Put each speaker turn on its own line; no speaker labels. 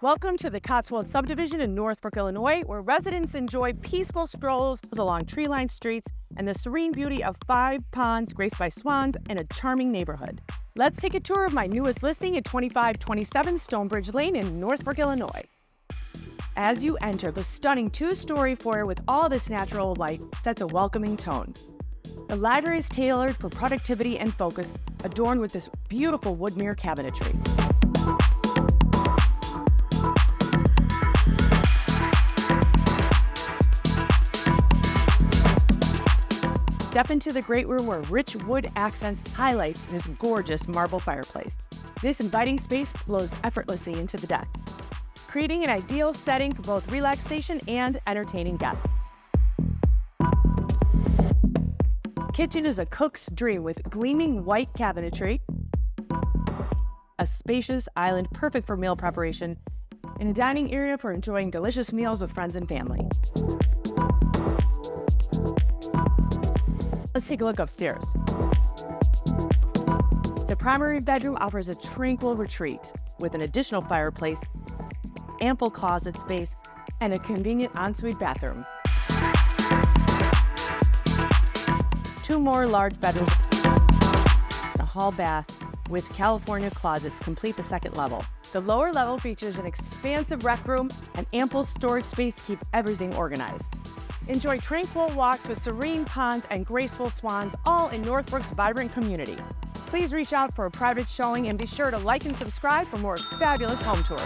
Welcome to the Cotswolds subdivision in Northbrook, Illinois, where residents enjoy peaceful strolls along tree-lined streets and the serene beauty of 5 ponds graced by swans and a charming neighborhood. Let's take a tour of my newest listing at 2527 Stonebridge Lane in Northbrook, Illinois. As you enter, the stunning 2-story foyer with all this natural light sets a welcoming tone. The library is tailored for productivity and focus, adorned with this beautiful wood mirror cabinetry. Step into the great room where rich wood accents highlights this gorgeous marble fireplace. This inviting space flows effortlessly into the deck, creating an ideal setting for both relaxation and entertaining guests. Kitchen is a cook's dream with gleaming white cabinetry, a spacious island perfect for meal preparation, and a dining area for enjoying delicious meals with friends and family. Let's take a look upstairs. The primary bedroom offers a tranquil retreat with an additional fireplace, ample closet space, and a convenient ensuite bathroom. 2 more large bedrooms and a hall bath with California closets complete the second level. The lower level features an expansive rec room and ample storage space to keep everything organized. Enjoy tranquil walks with serene ponds and graceful swans, all in Northbrook's vibrant community. Please reach out for a private showing and be sure to like and subscribe for more fabulous home tours.